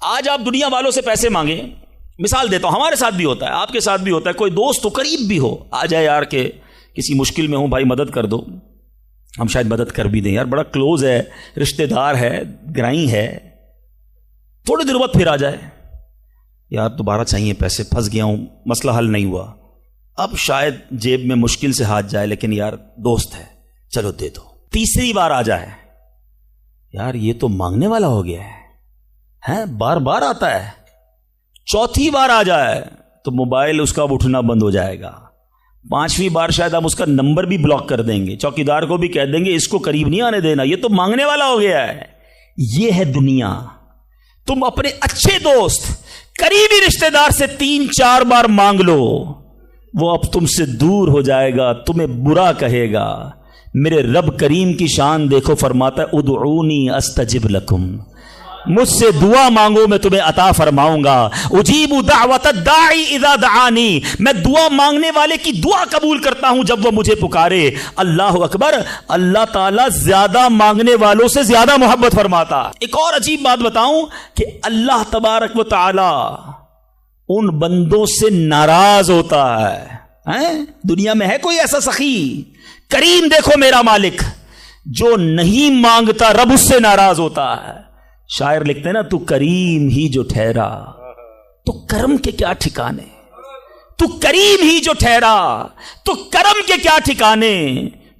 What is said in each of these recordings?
آج آپ دنیا والوں سے پیسے مانگیں، مثال دیتا ہوں، ہمارے ساتھ بھی ہوتا ہے، آپ کے ساتھ بھی ہوتا ہے، کوئی دوست تو قریب بھی ہو آ جائے یار کہ کسی مشکل میں ہوں بھائی مدد کر دو، ہم شاید مدد کر بھی دیں، یار بڑا کلوز ہے، رشتہ دار ہے، گرائی ہے، تھوڑی دیر بعد پھر آ جائے یار دوبارہ چاہیے پیسے، پھنس گیا ہوں، مسئلہ حل نہیں ہوا، اب شاید جیب میں مشکل سے ہاتھ جائے لیکن یار دوست ہے چلو دے دو۔ تیسری بار آ جائے یار یہ تو مانگنے والا ہو گیا ہے، بار بار آتا ہے۔ چوتھی بار آ جائے تو موبائل اس کا اٹھنا بند ہو جائے گا۔ پانچویں بار شاید ہم اس کا نمبر بھی بلاک کر دیں گے، چوکیدار کو بھی کہہ دیں گے اس کو قریب نہیں آنے دینا، یہ تو مانگنے والا ہو گیا ہے۔ یہ ہے دنیا۔ تم اپنے اچھے دوست قریبی رشتہ دار سے 3-4 بار مانگ لو، وہ اب تم سے دور ہو جائے گا، تمہیں برا کہے گا۔ میرے رب کریم کی شان دیکھو، فرماتا ہے ادعونی استجب لکم، مجھ سے دعا مانگو میں تمہیں عطا فرماؤں گا۔ اجیب دعوت الداعی اذا دعانی، میں دعا مانگنے والے کی دعا قبول کرتا ہوں جب وہ مجھے پکارے۔ اللہ اکبر، اللہ تعالیٰ زیادہ مانگنے والوں سے زیادہ محبت فرماتا۔ ایک اور عجیب بات بتاؤں کہ اللہ تبارک و تعالی ان بندوں سے ناراض ہوتا ہے۔ دنیا میں ہے کوئی ایسا سخی؟ کریم دیکھو میرا مالک، جو نہیں مانگتا رب اس سے ناراض ہوتا ہے۔ شاعر لکھتے ہیں نا، تو کریم ہی جو ٹھہرا تو کرم کے کیا ٹھکانے، تو کریم ہی جو ٹھہرا تو کرم کے کیا ٹھکانے،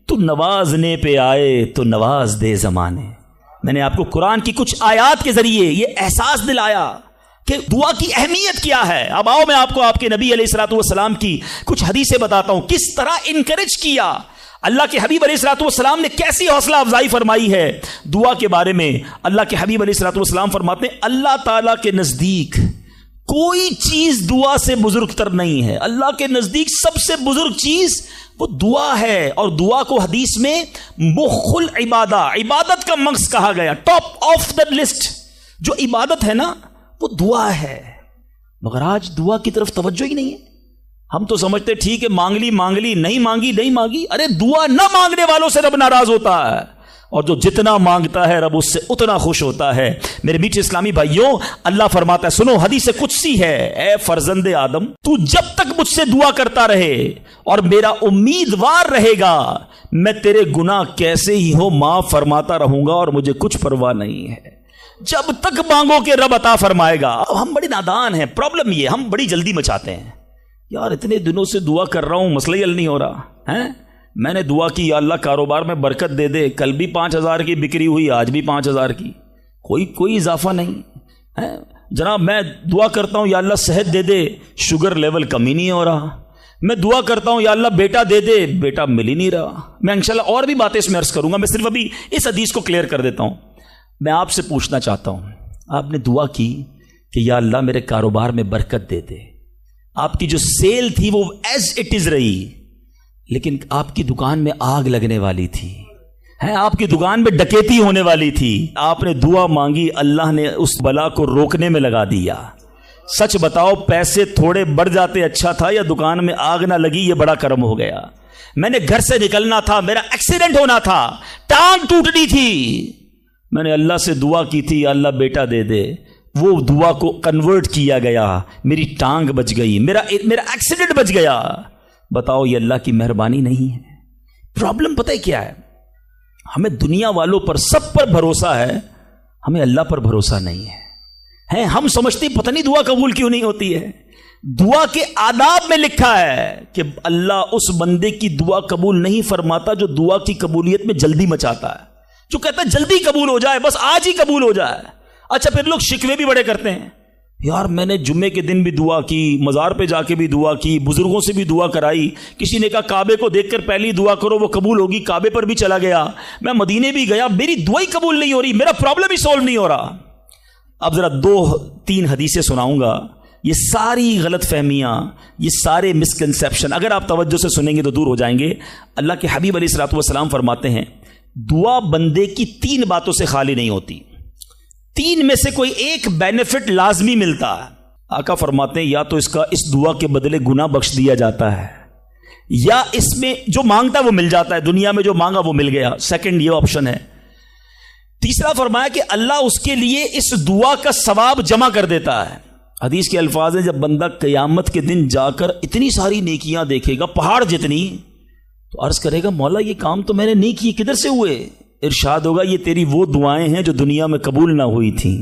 تو نوازنے پہ آئے تو نواز دے زمانے۔ میں نے آپ کو قرآن کی کچھ آیات کے ذریعے یہ احساس دلایا کہ دعا کی اہمیت کیا ہے۔ اب آؤ میں آپ کو آپ کے نبی علیہ الصلوۃ والسلام کی کچھ حدیثیں بتاتا ہوں، کس طرح انکریج کیا اللہ کے حبیب علیہ الصلوۃ والسلام نے، کیسی حوصلہ افزائی فرمائی ہے دعا کے بارے میں۔ اللہ کے حبیب علیہ الصلوۃ والسلام فرماتے ہیں اللہ تعالیٰ کے نزدیک کوئی چیز دعا سے بزرگ تر نہیں ہے۔ اللہ کے نزدیک سب سے بزرگ چیز وہ دعا ہے، اور دعا کو حدیث میں مخ العبادہ، عبادت کا مغز کہا گیا، ٹاپ آف دا لسٹ جو عبادت ہے نا وہ دعا ہے۔ مگر آج دعا کی طرف توجہ ہی نہیں ہے۔ ہم تو سمجھتے ٹھیک ہے مانگ لی نہیں مانگی، ارے دعا نہ مانگنے والوں سے رب ناراض ہوتا ہے، اور جو جتنا مانگتا ہے رب اس سے اتنا خوش ہوتا ہے۔ میرے میٹھے اسلامی بھائیوں، اللہ فرماتا ہے، سنو حدیث قدسی ہے، اے فرزند آدم تو جب تک مجھ سے دعا کرتا رہے اور میرا امیدوار رہے گا، میں تیرے گناہ کیسے ہی ہو معاف فرماتا رہوں گا اور مجھے کچھ پرواہ نہیں ہے۔ جب تک مانگو کہ رب عطا فرمائے گا۔ ہم بڑے نادان ہیں، پرابلم یہ ہم بڑی جلدی مچاتے ہیں، یار اتنے دنوں سے دعا کر رہا ہوں مسئلہ ہی حل نہیں ہو رہا ہے۔ میں نے دعا کی یا اللہ کاروبار میں برکت دے دے، کل بھی 5,000 کی بکری ہوئی، آج بھی 5,000 کی، کوئی اضافہ نہیں ہے۔ جناب میں دعا کرتا ہوں یا اللہ صحت دے دے، شوگر لیول کم ہی نہیں ہو رہا۔ میں دعا کرتا ہوں یا اللہ بیٹا دے دے، بیٹا مل ہی نہیں رہا۔ میں انشاءاللہ اور بھی باتیں اس میں عرض کروں گا، میں صرف ابھی اس حدیث کو کلیئر کر دیتا ہوں۔ میں آپ سے پوچھنا چاہتا ہوں، آپ نے دعا کی کہ یا اللہ میرے کاروبار میں برکت دے دے، آپ کی جو سیل تھی وہ ایز اٹ از رہی، لیکن آپ کی دکان میں آگ لگنے والی تھی، آپ کی دکان میں ڈکیتی ہونے والی تھی، آپ نے دعا مانگی، اللہ نے اس بلا کو روکنے میں لگا دیا۔ سچ بتاؤ پیسے تھوڑے بڑھ جاتے اچھا تھا، یا دکان میں آگ نہ لگی یہ بڑا کرم ہو گیا؟ میں نے گھر سے نکلنا تھا، میرا ایکسیڈنٹ ہونا تھا، ٹانگ ٹوٹنی تھی، میں نے اللہ سے دعا کی تھی یا اللہ بیٹا دے دے، وہ دعا کو کنورٹ کیا گیا، میری ٹانگ بچ گئی، میرا ایکسیڈنٹ بچ گیا۔ بتاؤ یہ اللہ کی مہربانی نہیں ہے؟ پرابلم پتہ ہے کیا ہے؟ ہمیں دنیا والوں پر سب پر بھروسہ ہے، ہمیں اللہ پر بھروسہ نہیں ہے۔ ہم سمجھتے پتہ نہیں دعا قبول کیوں نہیں ہوتی ہے۔ دعا کے آداب میں لکھا ہے کہ اللہ اس بندے کی دعا قبول نہیں فرماتا جو دعا کی قبولیت میں جلدی مچاتا ہے، جو کہتا ہے جلدی قبول ہو جائے، بس آج ہی قبول ہو جائے۔ اچھا پھر لوگ شکوے بھی بڑے کرتے ہیں، یار میں نے جمعے کے دن بھی دعا کی، مزار پہ جا کے بھی دعا کی، بزرگوں سے بھی دعا کرائی، کسی نے کہا کعبے کو دیکھ کر پہلی دعا کرو وہ قبول ہوگی، کعبے پر بھی چلا گیا، میں مدینے بھی گیا، میری دعا ہی قبول نہیں ہو رہی، میرا پرابلم ہی سولو نہیں ہو رہا۔ اب ذرا 2-3 حدیثیں سناؤں گا، یہ ساری غلط فہمیاں، یہ سارے مسکنسیپشن اگر آپ توجہ سے سنیں گے تو دور ہو جائیں گے۔ اللہ کے حبیب علیہ الصلوۃ والسلام فرماتے ہیں دعا بندے کی 3 باتوں سے خالی نہیں ہوتی، 3 میں سے کوئی ایک بینیفٹ لازمی ملتا ہے۔ آقا فرماتے ہیں یا تو اس دعا کے بدلے گناہ بخش دیا جاتا ہے، یا اس میں جو مانگتا ہے وہ مل جاتا ہے، دنیا میں جو مانگا وہ مل گیا۔ سیکنڈ یہ آپشن ہے، تیسرا فرمایا کہ اللہ اس کے لیے اس دعا کا ثواب جمع کر دیتا ہے. حدیث کے الفاظ ہیں جب بندہ قیامت کے دن جا کر اتنی ساری نیکیاں دیکھے گا پہاڑ جتنی, تو عرض کرے گا مولا یہ کام تو میں نے نہیں کیے, کدھر سے ہوئے؟ ارشاد ہوگا یہ تیری وہ دعائیں ہیں جو دنیا میں قبول نہ ہوئی تھیں,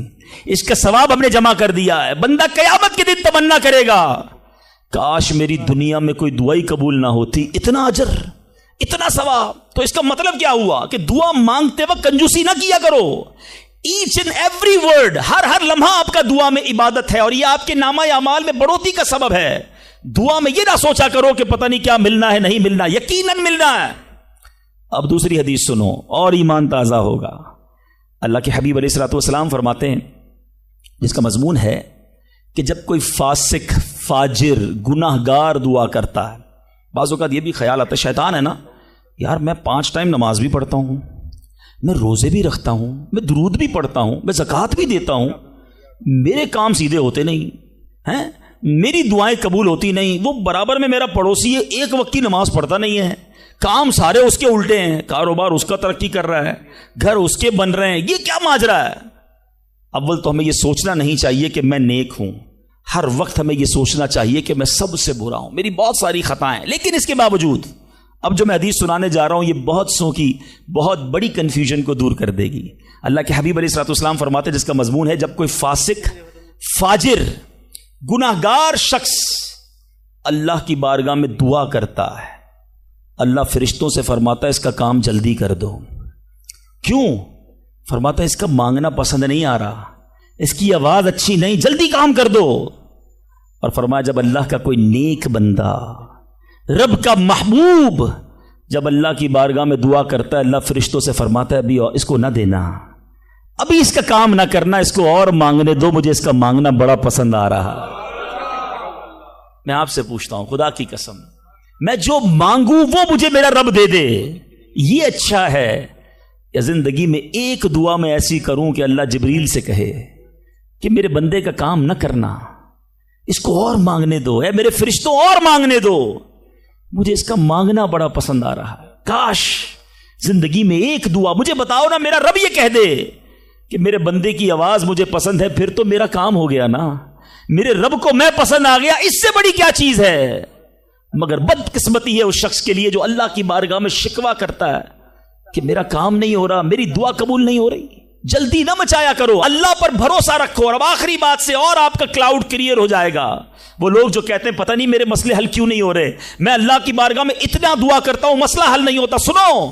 اس کا ثواب ہم نے جمع کر دیا ہے. بندہ قیامت کے دن تمنا کرے گا کاش میری دنیا میں کوئی دعائی قبول نہ ہوتی, اتنا اجر اتنا ثواب. تو اس کا مطلب کیا ہوا کہ دعا مانگتے وقت کنجوسی نہ کیا کرو. ایچ اینڈ ایوری ورڈ, ہر لمحہ آپ کا دعا میں عبادت ہے, اور یہ آپ کے نامہ اعمال میں بڑھوتری کا سبب ہے. دعا میں یہ نہ سوچا کرو کہ پتہ نہیں کیا ملنا ہے, نہیں ملنا, یقیناً ملنا ہے. اب دوسری حدیث سنو اور ایمان تازہ ہوگا. اللہ کے حبیب علیہ الصلوۃ والسلام فرماتے ہیں, جس کا مضمون ہے کہ جب کوئی فاسق, فاجر, گناہ گار دعا کرتا ہے, بعض اوقات یہ بھی خیال آتا ہے شیطان ہے نا یار میں 5 ٹائم نماز بھی پڑھتا ہوں, میں روزے بھی رکھتا ہوں, میں درود بھی پڑھتا ہوں, میں زکوٰۃ بھی دیتا ہوں, میرے کام سیدھے ہوتے نہیں ہیں, میری دعائیں قبول ہوتی نہیں. وہ برابر میں میرا پڑوسی ہے, ایک وقت کی نماز پڑھتا نہیں ہے, کام سارے اس کے الٹے ہیں, کاروبار اس کا ترقی کر رہا ہے, گھر اس کے بن رہے ہیں, یہ کیا ماجرا ہے؟ اول تو ہمیں یہ سوچنا نہیں چاہیے کہ میں نیک ہوں, ہر وقت ہمیں یہ سوچنا چاہیے کہ میں سب سے برا ہوں, میری بہت ساری خطائیں. لیکن اس کے باوجود اب جو میں حدیث سنانے جا رہا ہوں یہ بہت سو کی بہت بڑی کنفیوژن کو دور کر دے گی. اللہ کے حبیب علیہ الصلوۃ والسلام فرماتے ہیں, جس کا مضمون ہے جب کوئی فاسق, فاجر, گناہ گار شخص اللہ کی بارگاہ میں دعا کرتا ہے, اللہ فرشتوں سے فرماتا ہے اس کا کام جلدی کر دو. کیوں؟ فرماتا ہے اس کا مانگنا پسند نہیں آ رہا, اس کی آواز اچھی نہیں, جلدی کام کر دو. اور فرمایا جب اللہ کا کوئی نیک بندہ, رب کا محبوب جب اللہ کی بارگاہ میں دعا کرتا ہے, اللہ فرشتوں سے فرماتا ہے ابھی اس کو نہ دینا, ابھی اس کا کام نہ کرنا, اس کو اور مانگنے دو, مجھے اس کا مانگنا بڑا پسند آ رہا. میں آپ سے پوچھتا ہوں خدا کی قسم, میں جو مانگوں وہ مجھے میرا رب دے دے, یہ اچھا ہے یا زندگی میں ایک دعا میں ایسی کروں کہ اللہ جبریل سے کہے کہ میرے بندے کا کام نہ کرنا, اس کو اور مانگنے دو, اے میرے فرشتوں اور مانگنے دو, مجھے اس کا مانگنا بڑا پسند آ رہا ہے. کاش زندگی میں ایک دعا, مجھے بتاؤ نا میرا رب یہ کہہ دے کہ میرے بندے کی آواز مجھے پسند ہے, پھر تو میرا کام ہو گیا نا, میرے رب کو میں پسند آ گیا, اس سے بڑی کیا چیز ہے. مگر بدقسمتی ہے اس شخص کے لیے جو اللہ کی بارگاہ میں شکوہ کرتا ہے کہ میرا کام نہیں ہو رہا, میری دعا قبول نہیں ہو رہی. جلدی نہ مچایا کرو, اللہ پر بھروسہ رکھو. اور اب آخری بات سے اور آپ کا کلاؤڈ کلیئر ہو جائے گا. وہ لوگ جو کہتے ہیں پتہ نہیں میرے مسئلے حل کیوں نہیں ہو رہے, میں اللہ کی بارگاہ میں اتنا دعا کرتا ہوں مسئلہ حل نہیں ہوتا. سنو,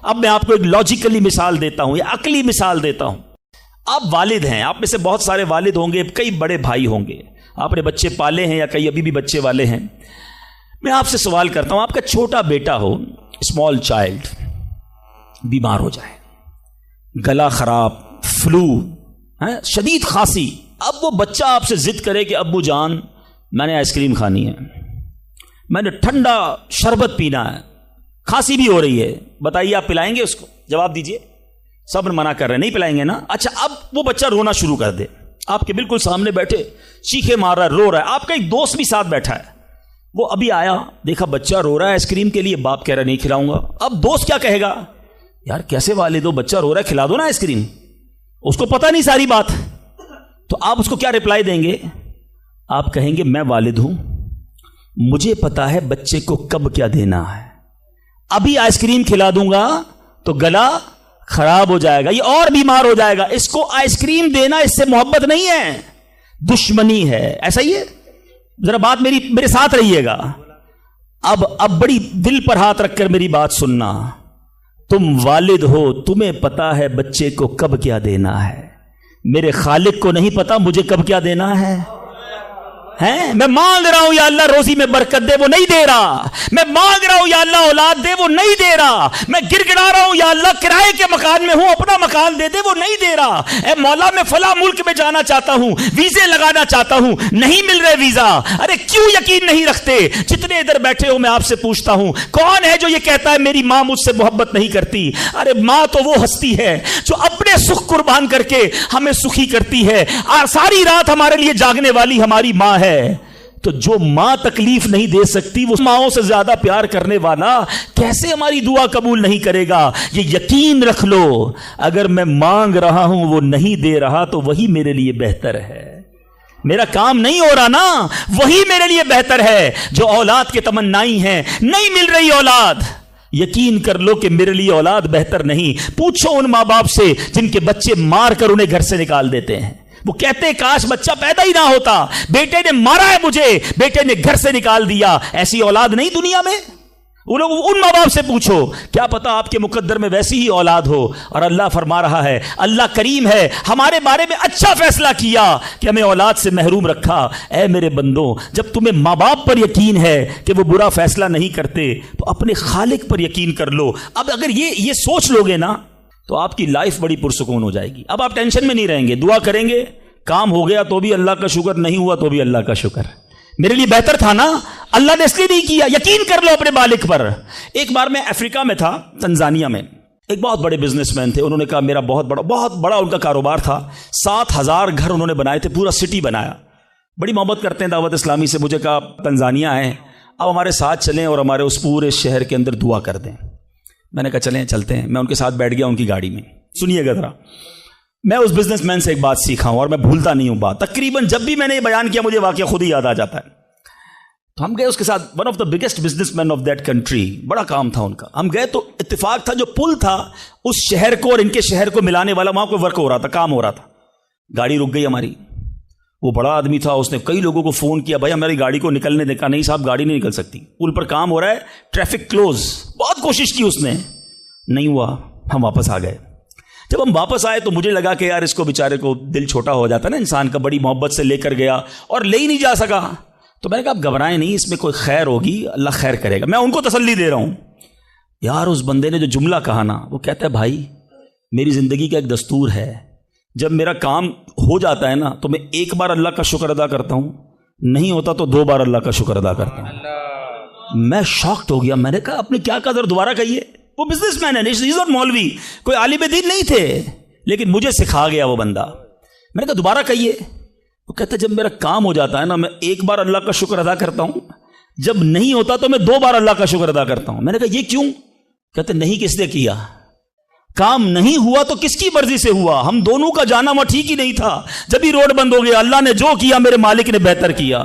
اب میں آپ کو ایک لاجیکلی مثال دیتا ہوں یا عقلی مثال دیتا ہوں. آپ والد ہیں, آپ میں سے بہت سارے والد ہوں گے, کئی بڑے بھائی ہوں گے, آپ نے بچے پالے ہیں یا کئی ابھی بھی بچے والے ہیں. میں آپ سے سوال کرتا ہوں, آپ کا چھوٹا بیٹا ہو, اسمال چائلڈ, بیمار ہو جائے, گلا خراب, فلو, شدید کھانسی. اب وہ بچہ آپ سے ضد کرے کہ ابو جان میں نے آئس کریم کھانی ہے, میں نے ٹھنڈا شربت پینا ہے, کھانسی بھی ہو رہی ہے, بتائیے آپ پلائیں گے اس کو؟ جواب دیجئے. سب منع کر رہے ہیں نہیں پلائیں گے نا. اچھا اب وہ بچہ رونا شروع کر دے, آپ کے بالکل سامنے بیٹھے چیخے مار رہا ہے, رو رہا ہے, آپ کا ایک دوست بھی ساتھ بیٹھا ہے, وہ ابھی آیا, دیکھا بچہ رو رہا ہے آئس کریم کے لیے, باپ کہہ رہا نہیں کھلاؤں گا. اب دوست کیا کہے گا, یار کیسے والد ہو, بچہ رو رہا ہے کھلا دو نا آئس کریم. اس کو پتہ نہیں ساری بات. تو آپ اس کو کیا رپلائی دیں گے؟ آپ کہیں گے میں والد ہوں, مجھے پتا ہے بچے کو کب کیا دینا ہے, ابھی آئس کریم کھلا دوں گا تو گلا خراب ہو جائے گا, یہ اور بیمار ہو جائے گا. اس کو آئس کریم دینا اس سے محبت نہیں ہے, دشمنی ہے. ایسا ہی ہے, ذرا بات میرے ساتھ رہیے گا. اب بڑی دل پر ہاتھ رکھ کر میری بات سننا. تم والد ہو, تمہیں پتا ہے بچے کو کب کیا دینا ہے, میرے خالق کو نہیں پتا مجھے کب کیا دینا ہے. میں مانگ رہا ہوں یا اللہ روزی میں برکت دے, وہ نہیں دے رہا. میں مانگ رہا ہوں یا اللہ اولاد دے, وہ نہیں دے رہا. میں گر گڑا رہا ہوں یا اللہ کرائے کے مکان میں ہوں, اپنا مکان دے دے, وہ نہیں دے رہا. اے مولا میں فلاں ملک میں جانا چاہتا ہوں, ویزے لگانا چاہتا ہوں, نہیں مل رہے ویزا. ارے کیوں یقین نہیں رکھتے؟ جتنے ادھر بیٹھے ہو میں آپ سے پوچھتا ہوں, کون ہے جو یہ کہتا ہے میری ماں مجھ سے محبت نہیں کرتی؟ ارے ماں تو وہ ہستی ہے جو اپنے سکھ قربان کر کے ہمیں سخی کرتی ہے, اور ساری رات ہمارے لیے جاگنے والی ہماری ماں ہے. تو جو ماں تکلیف نہیں دے سکتی وہ ماؤں سے زیادہ پیار کرنے والا کیسے ہماری دعا قبول نہیں کرے گا؟ یہ یقین رکھ لو، اگر میں مانگ رہا ہوں وہ نہیں دے رہا تو وہی میرے لیے بہتر ہے. میرا کام نہیں ہو رہا نا، وہی میرے لیے بہتر ہے. جو اولاد کے تمنائی ہیں، نہیں مل رہی اولاد، یقین کر لو کہ میرے لیے اولاد بہتر نہیں. پوچھو ان ماں باپ سے جن کے بچے مار کر انہیں گھر سے نکال دیتے ہیں. وہ کہتے ہیں کاش بچہ پیدا ہی نہ ہوتا، بیٹے نے مارا ہے مجھے، بیٹے نے گھر سے نکال دیا. ایسی اولاد نہیں دنیا میں. وہ لوگ ان ماں باپ سے پوچھو، کیا پتا آپ کے مقدر میں ویسی ہی اولاد ہو. اور اللہ فرما رہا ہے، اللہ کریم ہے، ہمارے بارے میں اچھا فیصلہ کیا کہ ہمیں اولاد سے محروم رکھا. اے میرے بندوں، جب تمہیں ماں باپ پر یقین ہے کہ وہ برا فیصلہ نہیں کرتے تو اپنے خالق پر یقین کر لو. اب اگر یہ سوچ لو گے نا تو آپ کی لائف بڑی پرسکون ہو جائے گی. اب آپ ٹینشن میں نہیں رہیں گے، دعا کریں گے، کام ہو گیا تو بھی اللہ کا شکر، نہیں ہوا تو بھی اللہ کا شکر. میرے لیے بہتر تھا نا، اللہ نے اس لیے نہیں کیا. یقین کر لو اپنے مالک پر. ایک بار میں افریقہ میں تھا، تنزانیہ میں. ایک بہت بڑے بزنس مین تھے، انہوں نے کہا میرا بہت بڑا ان کا کاروبار تھا. 7,000 گھر انہوں نے بنائے تھے، پورا سٹی بنایا. بڑی محبت کرتے ہیں دعوت اسلامی سے. مجھے کہا تنزانیہ آئے، اب ہمارے ساتھ چلیں اور ہمارے اس پورے شہر کے اندر دعا کر دیں. میں نے کہا چلیں چلتے ہیں. میں ان کے ساتھ بیٹھ گیا ان کی گاڑی میں. سنیے گا ذرا، میں اس بزنس مین سے ایک بات سیکھا ہوں اور میں بھولتا نہیں ہوں بات. تقریباً جب بھی میں نے یہ بیان کیا مجھے واقعہ خود ہی یاد آ جاتا ہے. تو ہم گئے اس کے ساتھ، one of the biggest business man of that country, بڑا کام تھا ان کا. ہم گئے تو اتفاق تھا جو پل تھا اس شہر کو اور ان کے شہر کو ملانے والا، وہاں کوئی ورک ہو رہا تھا، کام ہو رہا تھا. گاڑی رک گئی ہماری. وہ بڑا آدمی تھا، اس نے کئی لوگوں کو فون کیا، بھائی ہماری گاڑی کو نکلنے دے. کہا نہیں صاحب گاڑی نہیں نکل سکتی، پل پر کام ہو رہا ہے، ٹریفک کلوز. بہت کوشش کی اس نے، نہیں ہوا. ہم واپس آ گئے. جب ہم واپس آئے تو مجھے لگا کہ یار اس کو بیچارے کو دل چھوٹا ہو جاتا ہے نا انسان کا. بڑی محبت سے لے کر گیا اور لے ہی نہیں جا سکا. تو میں نے کہا آپ گھبرائیں نہیں، اس میں کوئی خیر ہوگی، اللہ خیر کرے گا. میں ان کو تسلی دے رہا ہوں. یار اس بندے نے جو جملہ کہا نا، وہ کہتا ہے بھائی میری زندگی کا ایک دستور ہے، جب میرا کام ہو جاتا ہے نا تو میں ایک بار اللہ کا شکر ادا کرتا ہوں، نہیں ہوتا تو 2 بار اللہ کا شکر ادا کرتا ہوں. میں شاکڈ ہو گیا. میں نے کہا آپ نے کیا کہا، ذرا دوبارہ کہیے. وہ بزنس مین ہے، مولوی، کوئی عالم دین نہیں تھے، لیکن مجھے سکھا گیا وہ بندہ. میں نے کہا دوبارہ کہیے. وہ کہتا جب میرا کام ہو جاتا ہے نا میں ایک بار اللہ کا شکر ادا کرتا ہوں، جب نہیں ہوتا تو میں 2 بار اللہ کا شکر ادا کرتا ہوں. میں نے کہا یہ کیوں؟ کہتے نہیں کس نے کیا، کام نہیں ہوا تو کس کی مرضی سے ہوا، ہم دونوں کا جانا وہاں ٹھیک ہی نہیں تھا. جب ہی روڈ بند ہو گیا، اللہ نے جو کیا میرے مالک نے بہتر کیا.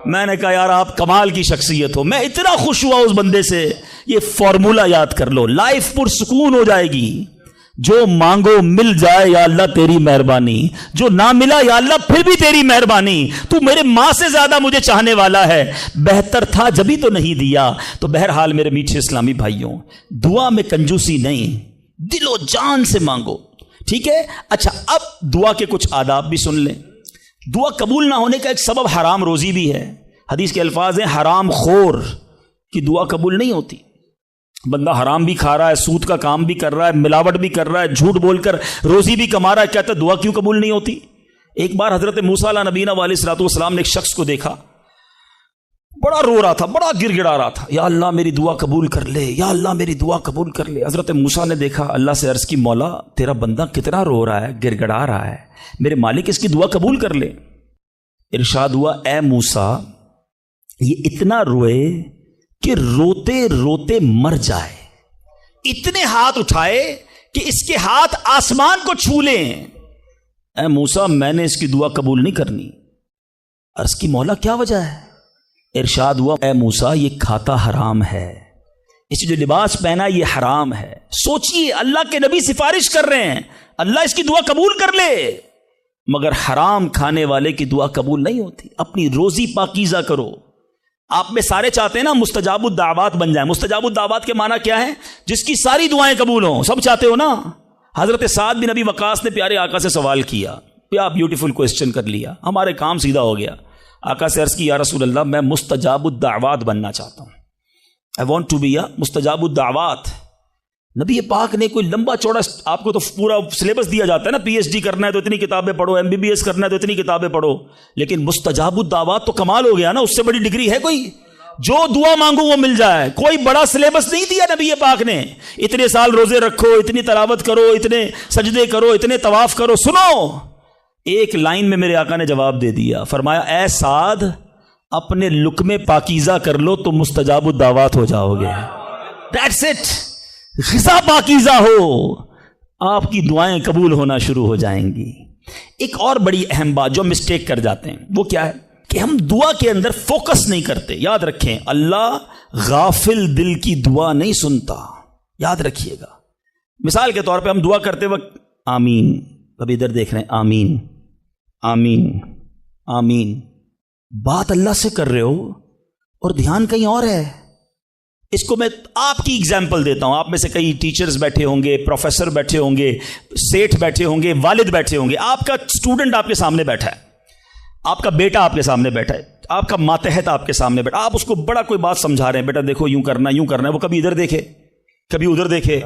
میں نے کہا یار آپ کمال کی شخصیت ہو. میں اتنا خوش ہوا اس بندے سے. یہ فارمولہ یاد کر لو، لائف پرسکون ہو جائے گی. جو مانگو مل جائے یا اللہ تیری مہربانی، جو نہ ملا یا اللہ پھر بھی تیری مہربانی. تو میرے ماں سے زیادہ مجھے چاہنے والا ہے، بہتر تھا جبھی تو نہیں دیا. تو بہرحال میرے میٹھے اسلامی بھائیوں، دعا میں کنجوسی نہیں، دل و جان سے مانگو. ٹھیک ہے؟ اچھا اب دعا کے کچھ آداب بھی سن لیں. دعا قبول نہ ہونے کا ایک سبب حرام روزی بھی ہے. حدیث کے الفاظ ہیں حرام خور کی دعا قبول نہیں ہوتی. بندہ حرام بھی کھا رہا ہے، سود کا کام بھی کر رہا ہے، ملاوٹ بھی کر رہا ہے، جھوٹ بول کر روزی بھی کما رہا ہے، کہتا ہے دعا کیوں قبول نہیں ہوتی؟ ایک بار حضرت موسیٰ علیہ نبینا علیہ الصلوۃ والسلام نے ایک شخص کو دیکھا، بڑا رو رہا تھا، بڑا گر گڑا رہا تھا، یا اللہ میری دعا قبول کر لے، یا اللہ میری دعا قبول کر لے. حضرت موسیٰ نے دیکھا، اللہ سے عرض کی مولا تیرا بندہ کتنا رو رہا ہے، گر گڑا رہا ہے، میرے مالک اس کی دعا قبول کر لے. ارشاد ہوا اے موسیٰ یہ اتنا روئے کہ روتے روتے مر جائے، اتنے ہاتھ اٹھائے کہ اس کے ہاتھ آسمان کو چھو لیں. اے موسیٰ میں نے اس کی دعا قبول نہیں کرنی. عرض کی مولا کیا وجہ ہے؟ ارشاد ہوا اے موسیٰ یہ کھاتا حرام ہے، اس جو لباس پہنا یہ حرام ہے. سوچئے اللہ کے نبی سفارش کر رہے ہیں اللہ اس کی دعا قبول کر لے، مگر حرام کھانے والے کی دعا قبول نہیں ہوتی. اپنی روزی پاکیزہ کرو. آپ میں سارے چاہتے ہیں نا مستجاب الدعوات بن جائیں. مستجاب الدعوات کے معنی کیا ہے؟ جس کی ساری دعائیں قبول ہوں. سب چاہتے ہو نا. حضرت سعد بن ابی وقاص نے پیارے آقا سے سوال کیا، کیا بیوٹیفل کوسچن کر لیا، ہمارے کام سیدھا ہو گیا. آقا سے عرض کی یا رسول اللہ میں مستجاب الدعوات بننا چاہتا ہوں، I want to be a مستجاب الدعوات. نبی پاک نے کوئی لمبا چوڑا، آپ کو تو پورا سلیبس دیا جاتا ہے نا، پی ایچ ڈی کرنا ہے تو اتنی کتابیں پڑھو، ایم بی بی ایس کرنا ہے تو اتنی کتابیں پڑھو، لیکن مستجاب الدعوات تو کمال ہو گیا نا. اس سے بڑی ڈگری ہے کوئی؟ جو دعا مانگو وہ مل جائے. کوئی بڑا سلیبس نہیں دیا نبی پاک نے، اتنے سال روزے رکھو، اتنی تلاوت کرو، اتنے سجدے کرو، اتنے طواف کرو. سنو، ایک لائن میں میرے آقا نے جواب دے دیا، فرمایا اے سعد اپنے لقمے پاکیزہ کر لو تو مستجاب الدعوات ہو جاؤ گے. That's it. غذا پاکیزہ ہو, آپ کی دعائیں قبول ہونا شروع ہو جائیں گی. ایک اور بڑی اہم بات جو مسٹیک کر جاتے ہیں وہ کیا ہے کہ ہم دعا کے اندر فوکس نہیں کرتے. یاد رکھیں, اللہ غافل دل کی دعا نہیں سنتا, یاد رکھیے گا. مثال کے طور پہ ہم دعا کرتے وقت آمین, ابھی ادھر دیکھ رہے ہیں, آمین آمین آمین, بات اللہ سے کر رہے ہو اور دھیان کہیں اور ہے. اس کو میں آپ کی اگزامپل دیتا ہوں. آپ میں سے کئی ٹیچرز بیٹھے ہوں گے, پروفیسر بیٹھے ہوں گے, سیٹھ بیٹھے ہوں گے, والد بیٹھے ہوں گے. آپ کا اسٹوڈنٹ آپ کے سامنے بیٹھا ہے, آپ کا بیٹا آپ کے سامنے بیٹھا ہے, آپ کا ماتحت آپ کے سامنے بیٹھا, آپ اس کو بڑا کوئی بات سمجھا رہے ہیں, بیٹا دیکھو یوں کرنا ہے, وہ کبھی ادھر دیکھے کبھی ادھر دیکھے.